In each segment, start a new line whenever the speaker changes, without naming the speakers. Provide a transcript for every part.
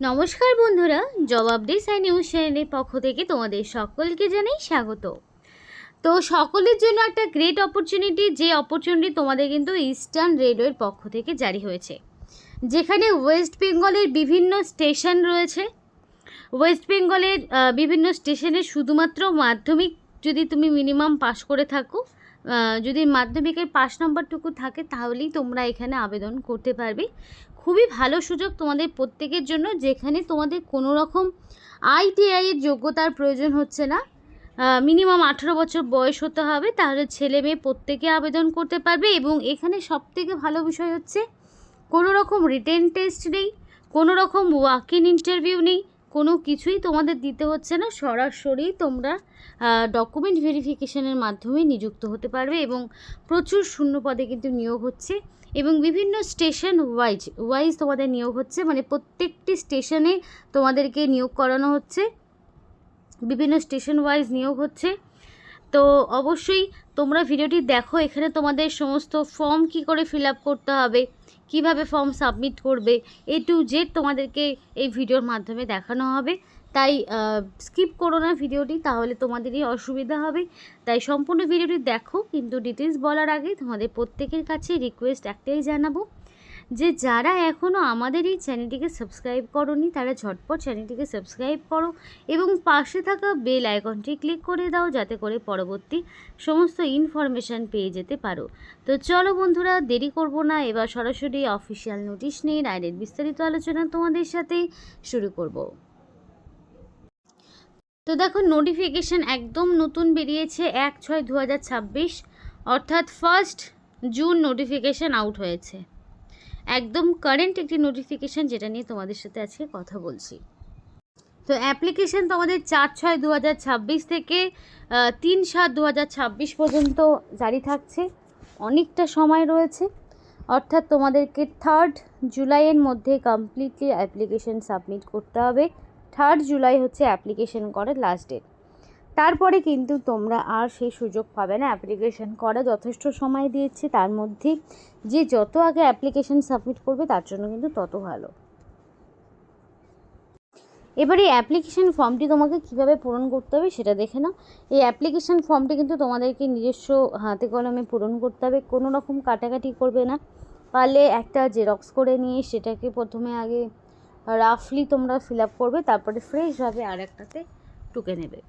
নমস্কার বন্ধুরা, জবাব ডিসাই নিউজ চ্যানেলের পক্ষ থেকে তোমাদের সকলকে জানাই স্বাগত। তো সকলের জন্য একটা গ্রেট অপরচুনিটি, যে অপরচুনিটি তোমাদের কিন্তু ইস্টার্ন রেলওয়ের পক্ষ থেকে জারি হয়েছে, যেখানে ওয়েস্ট বেঙ্গলের বিভিন্ন স্টেশন রয়েছে। ওয়েস্ট বেঙ্গলের বিভিন্ন স্টেশনে শুধুমাত্র মাধ্যমিক যদি তুমি মিনিমাম পাস করে থাকো, যদি মাধ্যমিকের পাস নম্বরটুকু থাকে, তাহলেই তোমরা এখানে আবেদন করতে পারবে। খুবই ভালো সুযোগ তোমাদের প্রত্যেকের জন্য, যেখানে তোমাদের কোনো রকম আইটিআইয়ের যোগ্যতার প্রয়োজন হচ্ছে না। মিনিমাম 18 বছর বয়স হতে হবে, তাহলে ছেলে মেয়ে প্রত্যেকে আবেদন করতে পারবে। এবং এখানে সবথেকে ভালো বিষয় হচ্ছে কোনো রকম রিটেন টেস্ট নেই, কোনো রকম ওয়াক ইন ইন্টারভিউ নেই, কোনো কিছুই তোমাদের দিতে হচ্ছে না। সরাসরি তোমরা ডকুমেন্ট ভেরিফিকেশনের মাধ্যমে নিযুক্ত হতে পারবে এবং প্রচুর শূন্য পদে কিন্তু নিয়োগ হচ্ছে এবং বিভিন্ন স্টেশন ওয়াইজ তোমাদের নিয়োগ হচ্ছে, মানে প্রত্যেকটি স্টেশনে তোমাদেরকে নিয়োগ করানো হচ্ছে, বিভিন্ন স্টেশন ওয়াইজ নিয়োগ হচ্ছে। তো অবশ্যই তোমরা ভিডিওটি দেখো। এখানে তোমাদের সমস্ত ফর্ম কি করে ফিল আপ করতে হবে, কিভাবে ফর্ম সাবমিট করবে, A to Z তোমাদেরকে এই ভিডিওর মাধ্যমে দেখানো হবে। তাই স্কিপ করো না ভিডিওটি, তাহলে তোমাদেরই অসুবিধা হবে। তাই সম্পূর্ণ ভিডিওটি দেখো। কিন্তু ডিটেলস বলার আগে তোমাদের প্রত্যেকের কাছে রিকোয়েস্ট একটাই জানাবো, যে যারা এখনও আমাদের এই চ্যানেলটিকে সাবস্ক্রাইব করোনি, তারা ঝটপট চ্যানেলটিকে সাবস্ক্রাইব করো এবং পাশে থাকা বেল আইকনটি ক্লিক করে দাও, যাতে করে পরবর্তী সমস্ত ইনফরমেশান পেয়ে যেতে পারো। তো চলো বন্ধুরা, দেরি করব না, এবার সরাসরি অফিসিয়াল নোটিশ নিয়ে ডাইরেক্ট বিস্তারিত আলোচনা তোমাদের সাথে শুরু করব। তো দেখো, নোটিফিকেশান একদম নতুন বেরিয়েছে 1/6/2026, অর্থাৎ 1 জুন নোটিফিকেশান আউট হয়েছে। একদম কারেন্ট একটি নোটিফিকেশান, যেটা নিয়ে তোমাদের সাথে আজকে কথা বলছি। তো অ্যাপ্লিকেশান তোমাদের 4/6/2026 থেকে 3/7/2026 পর্যন্ত জারি থাকছে। অনেকটা সময় রয়েছে, অর্থাৎ তোমাদেরকে 3 জুলাইয়ের মধ্যে কমপ্লিটলি অ্যাপ্লিকেশান সাবমিট করতে হবে। 3 জুলাই হচ্ছে অ্যাপ্লিকেশান করার লাস্ট ডেট। তারপরে কিন্তু তোমরা আর সেই সুযোগ পাবে না অ্যাপ্লিকেশান করা। যথেষ্ট সময় দিয়েছি, তার মধ্যে যে যত আগে অ্যাপ্লিকেশান সাবমিট করবে তার জন্য কিন্তু তত ভালো। এবার এই অ্যাপ্লিকেশান ফর্মটি তোমাকে কিভাবে পূরণ করতে হবে সেটা দেখে নাও। এই অ্যাপ্লিকেশান ফর্মটি কিন্তু তোমাদেরকে নিজস্ব হাতে কলমে পূরণ করতে হবে, কোনো রকম কাটাকাটি করবে না। পারলে একটা জেরক্স করে নিয়ে সেটাকে প্রথমে আগে রাফলি তোমরা ফিল আপ করবে, তারপরে ফ্রেশভাবে আর একটাতে টুকে নেবে।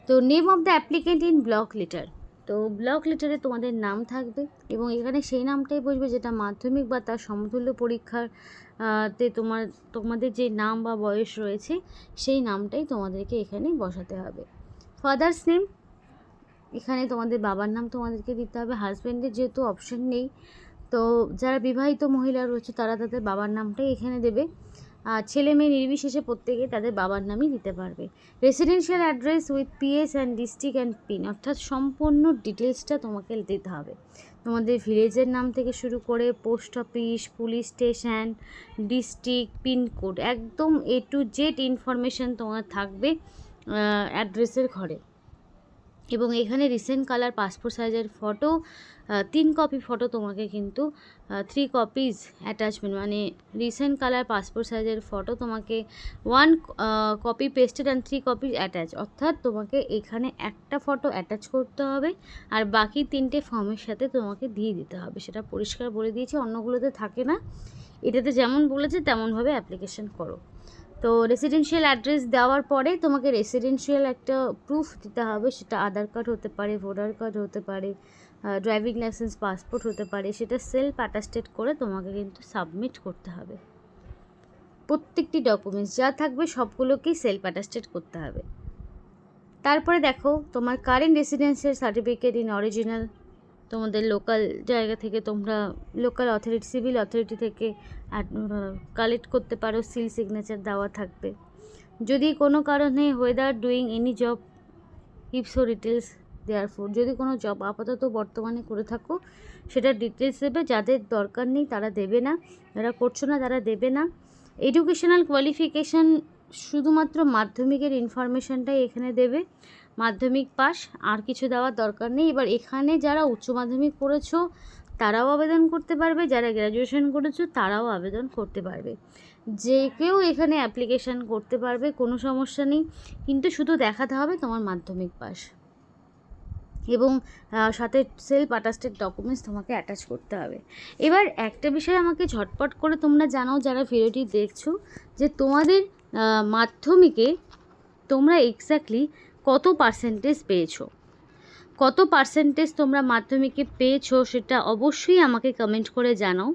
তো name of the applicant in block letter, তো ব্লক লেটারে তোমাদের নাম থাকবে এবং এখানে সেই নামটাই বসবে যেটা মাধ্যমিক বা তার সমতুল্য পরীক্ষার তে তোমাদের যে নাম বা বয়স রয়েছে সেই নামটাই তোমাদেরকে এখানে বসাতে হবে। ফাদার্স নেম, এখানে তোমাদের বাবার নাম তোমাদেরকে দিতে হবে। হাজব্যান্ডের যেহেতু অপশন নেই, তো যারা বিবাহিত মহিলা রয়েছে তারা তাদের বাবার নামটাই এখানে দেবে। ছেলে মেয়ে নির্বিশেষে প্রত্যেকে তাদের বাবার নামই দিতে পারবে। Residential address with PS and district and pin, অর্থাৎ সম্পূর্ণ ডিটেলসটা তোমাকে দিতে হবে। তোমাদের ভিলেজের নাম থেকে শুরু করে post office, police station, district, pin code, একদম A to Z ইনফরমেশান তোমার থাকবে অ্যাড্রেসের ঘরে। এবং এখানে রিসেন্ট কালার পাসপোর্ট সাইজের ফটো, 3 কপি ফটো তোমাকে কিন্তু 3 কপিজ অ্যাটাচমেন্ট, মানে রিসেন্ট কালার পাসপোর্ট সাইজের ফটো তোমাকে 1 copy pasted and 3 copy attach, অর্থাৎ তোমাকে এখানে একটা ফটো অ্যাটাচ করতে হবে আর বাকি 3টে ফর্মের সাথে তোমাকে দিয়ে দিতে হবে। সেটা পরিষ্কার বলে দিয়েছি, অন্যগুলোতে থাকে না, এটাতে যেমন বলেছে তেমনভাবে অ্যাপ্লিকেশন করো। তো রেসিডেন্সিয়াল অ্যাড্রেস দেওয়ার পরে তোমাকে রেসিডেন্সিয়াল একটা প্রুফ দিতে হবে, সেটা আধার কার্ড হতে পারে, ভোটার কার্ড হতে পারে, ড্রাইভিং লাইসেন্স, পাসপোর্ট হতে পারে। সেটা সেলফ অ্যাটাস্টেড করে তোমাকে কিন্তু সাবমিট করতে হবে। প্রত্যেকটি ডকুমেন্টস যা থাকবে সবগুলোকেই সেলফ অ্যাটাস্টেড করতে হবে। তারপরে দেখো, তোমার current residential certificate in original, তোমাদের লোকাল জায়গা থেকে তোমরা লোকাল অথরিটি, সিভিল অথরিটি থেকে কালেক্ট করতে পারো, সিল সিগনেচার দেওয়া থাকবে। যদি কোনো কারণে ওয়েদার ডুইং এনি জব ইপসো ডিটেলস দেওয়ার ফোর, যদি কোনো জব আপাতত বর্তমানে করে থাকো সেটা ডিটেলস দেবে। যাদের দরকার নেই তারা দেবে না, যারা করছো না তারা দেবে না। এডুকেশনাল কোয়ালিফিকেশান, শুধুমাত্র মাধ্যমিকের ইনফরমেশানটাই এখানে দেবে, মাধ্যমিক পাস, আর কিছু দেওয়ার দরকার নেই। এবার এখানে যারা উচ্চ মাধ্যমিক পড়েছো তারাও আবেদন করতে পারবে, যারা গ্র্যাজুয়েশন করেছো তারাও আবেদন করতে পারবে। যে কেউ এখানে অ্যাপ্লিকেশান করতে পারবে, কোনো সমস্যা নেই, কিন্তু শুধু দেখাতে হবে তোমার মাধ্যমিক পাস এবং সাথে সেলফ অ্যাটাস্টেড ডকুমেন্টস তোমাকে অ্যাটাচ করতে হবে। এবার একটা বিষয় আমাকে ঝটপট করে তোমরা জানাও যারা ভিডিওটি দেখছো, যে তোমাদের মাধ্যমিকে তোমরা এক্স্যাক্টলি কত পার্সেন্টেজ পেয়েছো, কত পার্সেন্টেজ তোমরা মাধ্যমিকে পেয়েছো সেটা অবশ্যই আমাকে কমেন্ট করে জানাও,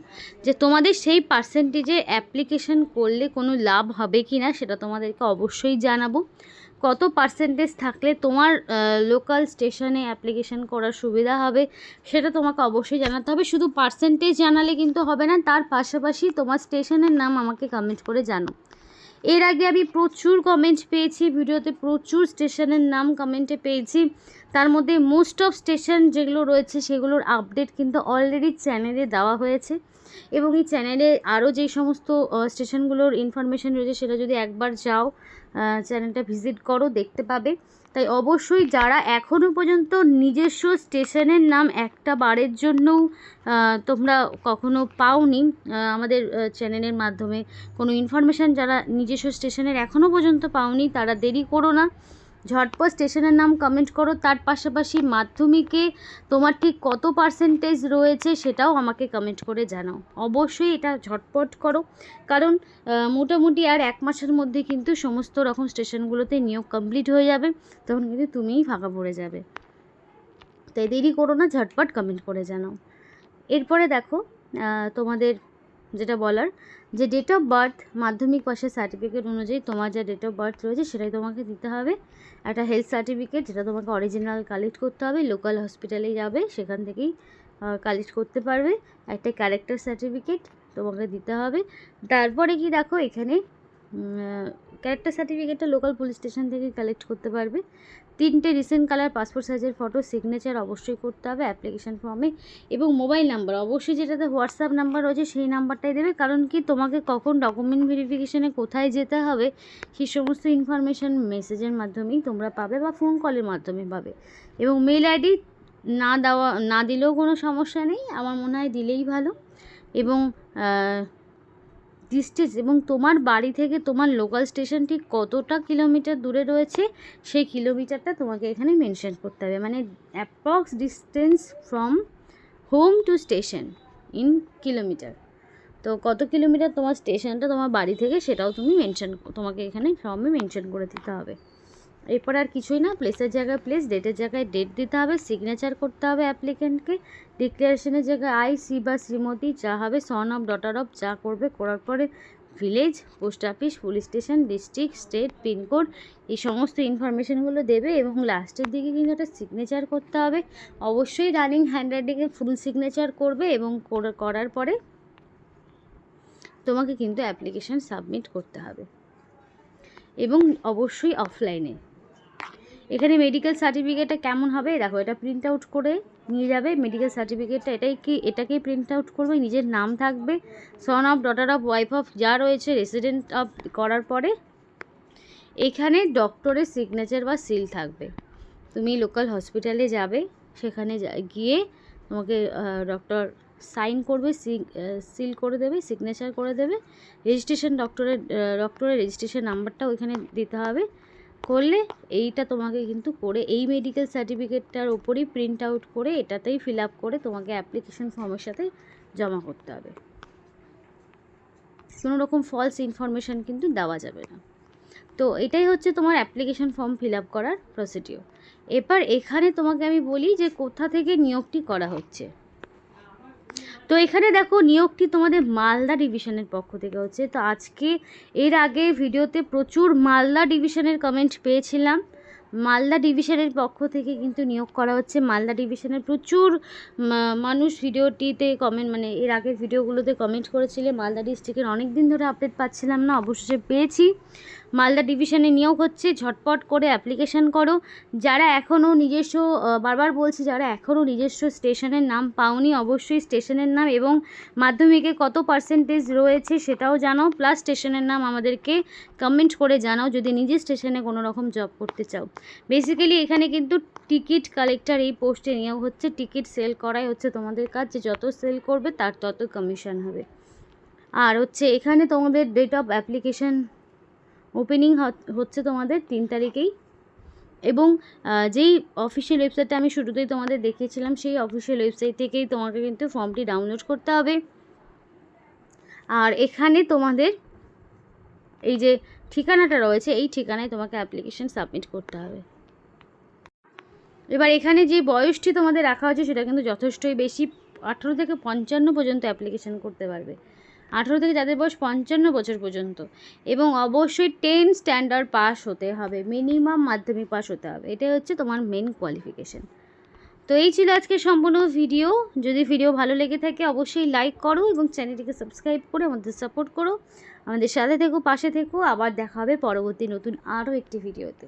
যে তোমাদের সেই পার্সেন্টেজে অ্যাপ্লিকেশন করলে কোনো লাভ হবে কি না সেটা তোমাদেরকে অবশ্যই জানাবো। কত পার্সেন্টেজ থাকলে তোমার লোকাল স্টেশনে অ্যাপ্লিকেশন করার সুবিধা হবে সেটা তোমাকে অবশ্যই জানাতে হবে। শুধু পার্সেন্টেজ জানালে কিন্তু হবে না, তার পাশাপাশি তোমার স্টেশনের নাম আমাকে কমেন্ট করে জানাও। এর আগে আমি প্রচুর কমেন্ট পেয়েছি ভিডিওতে, প্রচুর স্টেশনের নাম কমেন্টে পেয়েছি, তার মধ্যে মোস্ট অফ স্টেশন যেগুলো রয়েছে সেগুলোর আপডেট কিন্তু অলরেডি চ্যানেলে দেওয়া হয়েছে, এবং এই চ্যানেলে আরও যেই সমস্ত স্টেশনগুলোর ইনফরমেশান রয়েছে সেটা যদি একবার যাও চ্যানেলটা ভিজিট করো দেখতে পাবে। তাই অবশ্যই যারা এখনও পর্যন্ত নিজস্ব স্টেশনের নাম একটা বারের জন্যও তোমরা কখনো পাওনি আমাদের চ্যানেলের মাধ্যমে কোনো ইনফরমেশান, যারা নিজস্ব স্টেশনের এখনও পর্যন্ত পাওনি তারা দেরি করো না, ঝটপট স্টেশনের নাম কমেন্ট করো। তার পাশাপাশি মাধ্যমিকে তোমার ঠিক কত পার্সেন্টেজ রয়েছে সেটাও আমাকে কমেন্ট করে জানাও। অবশ্যই এটা ঝটপট করো, কারণ মোটামুটি আর 1 মাসের মধ্যে কিন্তু সমস্ত রকম স্টেশনগুলোতে নিয়োগ কমপ্লিট হয়ে যাবে, তখন কিন্তু তুমিই ফাঁকা পড়ে যাবে। তাই দেরি করো না, ঝটপট কমেন্ট করে জানাও। এরপরে দেখো তোমাদের যেটা বলার, যে ডেট অফ বার্থ মাধ্যমিক পাশের সার্টিফিকেট অনুযায়ী তোমার যা ডেট অফ বার্থ রয়েছে সেটাই তোমাকে দিতে হবে। একটা হেলথ সার্টিফিকেট যেটা তোমাকে অরিজিনাল কালেক্ট করতে হবে, লোকাল হসপিটালে যাবে সেখান থেকেই কালেক্ট করতে পারবে। একটা ক্যারেক্টার সার্টিফিকেট তোমাকে দিতে হবে। তারপরে কি দেখো এখানে ক্যারেক্টার সার্টিফিকেটটা লোকাল পুলিশ স্টেশন থেকে কালেক্ট করতে পারবে। 3টে রিসেন্ট কালার পাসপোর্ট সাইজের ফটো, সিগনেচার অবশ্যই করতে হবে অ্যাপ্লিকেশান ফর্মে, এবং মোবাইল নাম্বার অবশ্যই যেটাতে হোয়াটসঅ্যাপ নাম্বার রয়েছে সেই নাম্বারটাই দেবে, কারণ কি তোমাকে কখন ডকুমেন্ট ভেরিফিকেশানে কোথায় যেতে হবে সেই সমস্ত ইনফরমেশান মেসেজের মাধ্যমেই তোমরা পাবে বা ফোন কলের মাধ্যমে পাবে। এবং মেল আইডি না দিলেও কোনো সমস্যা নেই, আমার মনে হয় দিলেই ভালো। এবং ডিস্টেন্স এবং তোমার বাড়ি থেকে তোমার লোকাল স্টেশন ঠিক কতটা কিলোমিটার দূরে রয়েছে সেই কিলোমিটারটা তোমাকে এখানে মেনশন করতে হবে, মানে approx distance from home two station in kilometre. তো কত কিলোমিটার তোমার স্টেশনটা তোমার বাড়ি থেকে সেটাও তুমি তোমাকে এখানে ফর্মে মেনশন করে দিতে হবে। এরপর আর কিছুই না, প্লেসের জায়গায় প্লেস, ডেটের জায়গায় ডেট দিতে হবে, সিগনেচার করতে হবে অ্যাপ্লিকেন্টকে, ডিক্লারেশনের জায়গায় আই, শ্রী বা শ্রীমতী যা হবে, সন অফ, ডটার অফ যা করবে, করার পরে village, post office, police station, district, state, pin code এই সমস্ত ইনফরমেশানগুলো দেবে, এবং লাস্টের দিকে কিন্তু একটা সিগনেচার করতে হবে। অবশ্যই রানিং হ্যান্ডরাইটিংয়ে ফুল সিগনেচার করবে, এবং করার পরে তোমাকে কিন্তু অ্যাপ্লিকেশান সাবমিট করতে হবে, এবং অবশ্যই অফলাইনে। এখানে মেডিকেল সার্টিফিকেটটা কেমন হবে দেখো, এটা প্রিন্ট আউট করে নিয়ে যাবে। মেডিকেল সার্টিফিকেটটা এটাকেই প্রিন্ট আউট করবে, নিজের নাম থাকবে, son of, daughter of, wife of যা রয়েছে, রেসিডেন্ট অফ করার পরে এখানে ডক্টরের সিগনেচার বা সিল থাকবে। তুমি লোকাল হসপিটালে যাবে, সেখানে গিয়ে তোমাকে ডক্টর সাইন করবে, সিল করে দেবে, সিগনেচার করে দেবে, রেজিস্ট্রেশন ডক্টরের রেজিস্ট্রেশন নাম্বারটা ওইখানে দিতে হবে। করলে এইটা তোমাকে কিন্তু করে এই মেডিকেল সার্টিফিকেটটার ওপরই প্রিন্ট আউট করে এটাতেই ফিল আপ করে তোমাকে অ্যাপ্লিকেশন ফর্মের সাথে জমা করতে হবে। কোনো রকম ফলস ইনফরমেশান কিন্তু দেওয়া যাবে না। তো এটাই হচ্ছে তোমার অ্যাপ্লিকেশন ফর্ম ফিল আপ করার প্রসিডিওর। এবার এখানে তোমাকে আমি বলি যে কোথা থেকে নিয়োগটি করা হচ্ছে। তো এখানে দেখো নিয়োগটি তোমাদের মালদা ডিভিশনের পক্ষ থেকে হচ্ছে। তো আজকে এর আগে ভিডিওতে প্রচুর মালদা ডিভিশনের কমেন্ট পেয়েছিলাম, মালদা ডিভিশনের পক্ষ থেকে কিন্তু নিয়োগ করা হচ্ছে। মালদা ডিভিশনের প্রচুর মানুষ ভিডিওটিতে মানে এর আগের ভিডিওগুলোতে কমেন্ট করেছিলে। মালদা ডিস্ট্রিক্টের অনেক দিন ধরে আপডেট পাচ্ছিলাম না, অবশেষে পেয়েছি। মালদা ডিভিশনে নিয়োগ হচ্ছে, ঝটপট করে অ্যাপ্লিকেশান করো। যারা এখনও নিজস্ব বারবার বলছি, যারা এখনও নিজস্ব স্টেশনের নাম পাওনি অবশ্যই স্টেশনের নাম এবং মাধ্যমিকে কত পার্সেন্টেজ রয়েছে সেটাও জানাও, প্লাস স্টেশনের নাম আমাদেরকে কমেন্ট করে জানাও যদি নিজের স্টেশনে কোনো রকম জব করতে চাও। বেসিক্যালি এখানে কিন্তু টিকিট কালেক্টর এই পোস্টে নিয়োগ হচ্ছে। টিকিট সেল করাই হচ্ছে তোমাদের কাজ, যে যত সেল করবে তার তত কমিশন হবে। আর হচ্ছে এখানে তোমাদের ডেট অফ অ্যাপ্লিকেশন ওপেনিং হচ্ছে তোমাদের 3 তারিখেই, এবং যেই অফিসিয়াল ওয়েবসাইটটা আমি শুরুতেই তোমাদের দেখিয়েছিলাম সেই অফিসিয়াল ওয়েবসাইট থেকেই তোমাকে কিন্তু ফর্মটি ডাউনলোড করতে হবে। আর এখানে তোমাদের এই যে ঠিকানাটা রয়েছে এই ঠিকানায় তোমাকে অ্যাপ্লিকেশন সাবমিট করতে হবে। এবার এখানে যে বয়সটি তোমাদের রাখা হয়েছে সেটা কিন্তু যথেষ্টই বেশি, 18 থেকে 55 পর্যন্ত অ্যাপ্লিকেশন করতে পারবে। 18 থেকে যাদের বয়স 55 বছর পর্যন্ত, এবং অবশ্যই 10 স্ট্যান্ডার্ড পাস হতে হবে, মিনিমাম মাধ্যমিক পাস হতে হবে, এটাই হচ্ছে তোমার মেন কোয়ালিফিকেশান। তো এই ছিল আজকে সম্পূর্ণ ভিডিও। যদি ভিডিও ভালো লেগে থাকে অবশ্যই লাইক করো এবং চ্যানেলটিকে সাবস্ক্রাইব করে আমাদের সাপোর্ট করো, আমাদের সাথে থেকো, পাশে থেকো। আবার দেখা হবে পরবর্তী নতুন আরও একটি ভিডিওতে।